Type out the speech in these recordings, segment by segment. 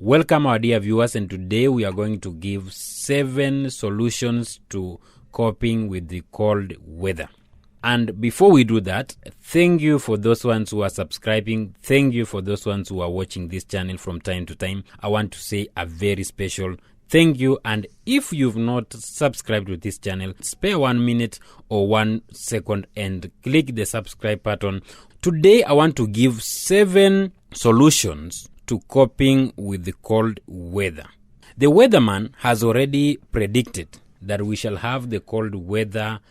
Welcome our dear viewers, and today we are going to give 7 solutions to coping with the cold weather. And before we do that, thank you for those ones who are subscribing. Thank you for those ones who are watching this channel from time to time. I want to say a very special thank you. And if you've not subscribed to this channel, spare 1 minute or 1 second and click the subscribe button. Today, I want to give 7 solutions to coping with the cold weather. The weatherman has already predicted that we shall have the cold weather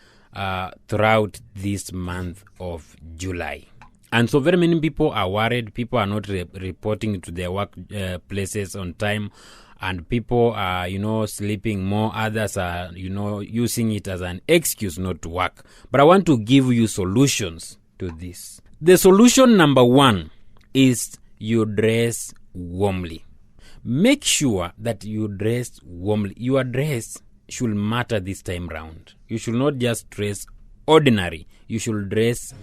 throughout this month of July. And so very many people are worried. People are not reporting to their work places on time. And people are, sleeping more. Others are, using it as an excuse not to work. But I want to give you solutions to this. The solution number 1 is you dress warmly. Make sure that you dress warmly. Your dress should matter this time round. You should not just dress ordinary. You should dress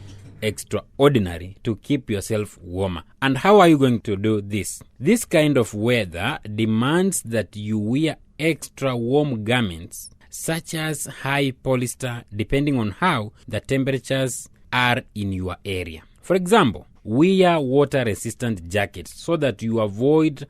extraordinary to keep yourself warmer. And how are you going to do this? This kind of weather demands that you wear extra warm garments such as high polyester, depending on how the temperatures are in your area. For example, wear water-resistant jackets so that you avoid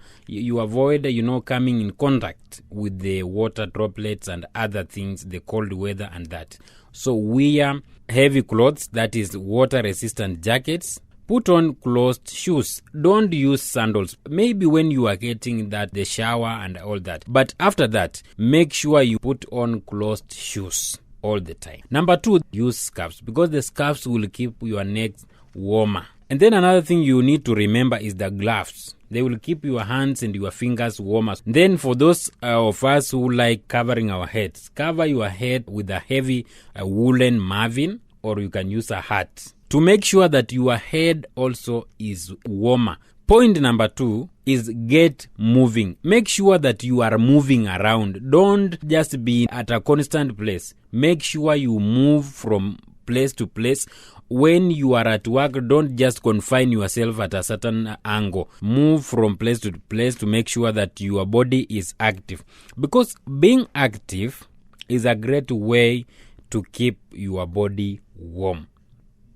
coming in contact with the water droplets and other things, the cold weather and that. So wear heavy clothes, that is water-resistant jackets. Put on closed shoes. Don't use sandals. Maybe when you are getting the shower and all that. But after that, make sure you put on closed shoes all the time. Number 2, use scarves, because the scarves will keep your neck warmer. And then another thing you need to remember is the gloves. They will keep your hands and your fingers warmer. Then for those of us who like covering our heads, cover your head with a heavy woolen muffin, or you can use a hat to make sure that your head also is warmer. Point number 2 is get moving. Make sure that you are moving around. Don't just be at a constant place. Make sure you move from place to place. When you are at work, don't just confine yourself at a certain angle. Move from place to place to make sure that your body is active. Because being active is a great way to keep your body warm.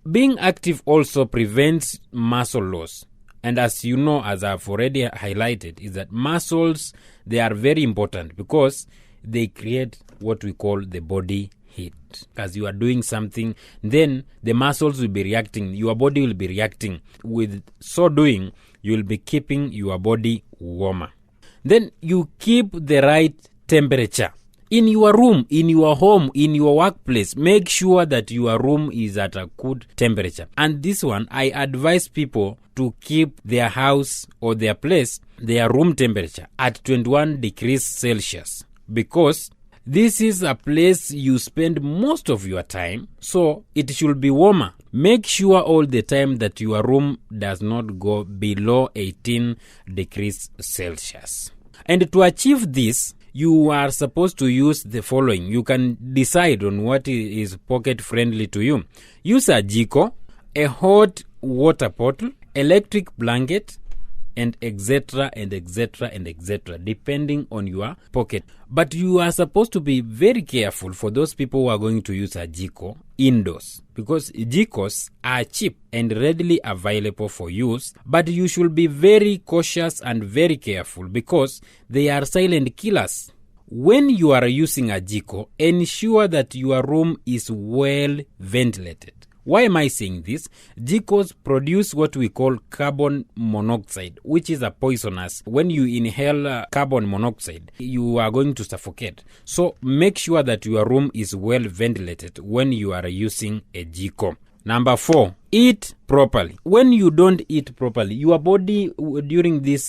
Being active also prevents muscle loss. And as you know, as I've already highlighted, is that muscles, they are very important because they create what we call the body heat. As you are doing something, then the muscles will be reacting, your body will be reacting. With so doing, you will be keeping your body warmer. Then you keep the right temperature. In your room, in your home, in your workplace, make sure that your room is at a good temperature. And this one, I advise people to keep their house or their place, their room temperature at 21 degrees Celsius. Because this is a place you spend most of your time, so it should be warmer. Make sure all the time that your room does not go below 18 degrees Celsius. And to achieve this, you are supposed to use the following. You can decide on what is pocket friendly to you. Use a jiko, a hot water bottle, electric blanket, and etc., depending on your pocket. But you are supposed to be very careful for those people who are going to use a jiko indoors, because jikos are cheap and readily available for use, but you should be very cautious and very careful because they are silent killers. When you are using a jiko, ensure that your room is well ventilated. Why am I saying this? Jikos produce what we call carbon monoxide, which is a poisonous. When you inhale carbon monoxide, you are going to suffocate. So make sure that your room is well ventilated when you are using a jiko. Number 4, eat properly. When you don't eat properly, your body during this,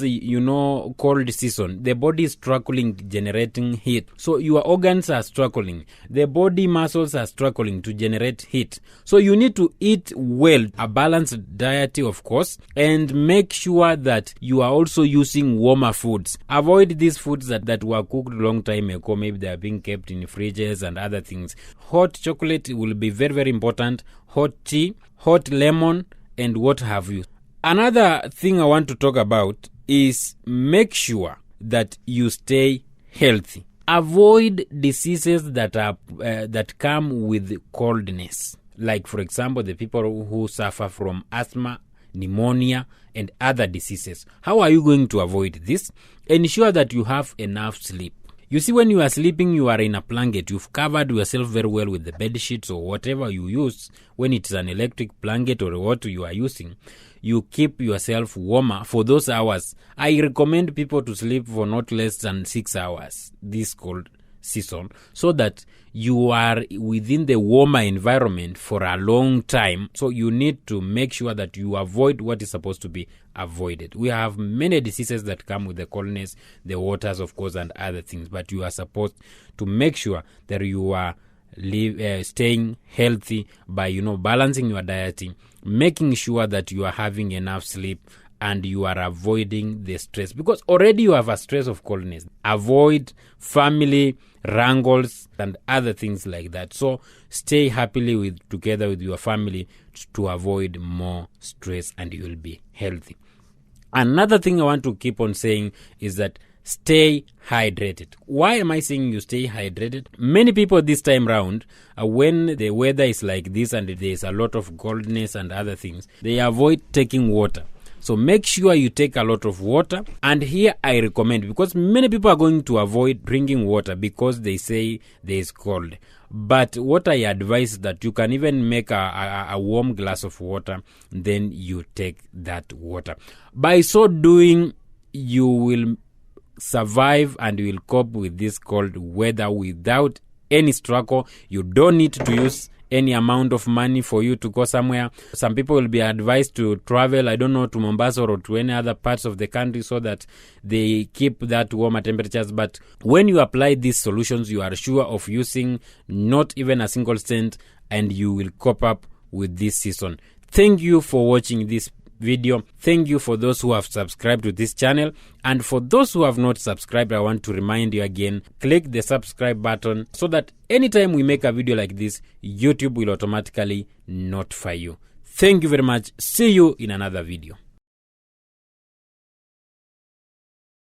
cold season, the body is struggling generating heat. So your organs are struggling. The body muscles are struggling to generate heat. So you need to eat well, a balanced diet, of course, and make sure that you are also using warmer foods. Avoid these foods that were cooked a long time ago. Maybe they are being kept in fridges and other things. Hot chocolate will be very, very important. Hot tea, hot lemon, and what have you. Another thing I want to talk about is make sure that you stay healthy. Avoid diseases that are that come with coldness. Like, for example, the people who suffer from asthma, pneumonia, and other diseases. How are you going to avoid this? Ensure that you have enough sleep. You see, when you are sleeping, you are in a blanket. You've covered yourself very well with the bed sheets or whatever you use. When it's an electric blanket or what you are using, you keep yourself warmer for those hours. I recommend people to sleep for not less than 6 hours this cold season, so that you are within the warmer environment for a long time. So you need to make sure that you avoid what is supposed to be avoided. We have many diseases that come with the coldness, the waters, of course, and other things, but you are supposed to make sure that you are staying healthy by balancing your dieting, making sure that you are having enough sleep, and you are avoiding the stress, because already you have a stress of coldness. Avoid family wrangles and other things like that. So stay happily together with your family to avoid more stress, and you will be healthy. Another thing I want to keep on saying is that stay hydrated. Why am I saying you stay hydrated? Many people this time round, when the weather is like this and there is a lot of coldness and other things, they avoid taking water. So make sure you take a lot of water. And here I recommend, because many people are going to avoid drinking water because they say there is cold. But what I advise that you can even make a warm glass of water, then you take that water. By so doing, you will survive and you will cope with this cold weather without any struggle. You don't need to use any amount of money for you to go somewhere. Some people will be advised to travel, I don't know, to Mombasa or to any other parts of the country so that they keep that warmer temperatures. But when you apply these solutions, you are sure of using not even a single cent, and you will cope up with this season. Thank you for watching this video. Thank you for those who have subscribed to this channel, and for those who have not subscribed, I want to remind you again, click the subscribe button so that anytime we make a video like this, YouTube will automatically notify you. Thank you very much. See you in another video.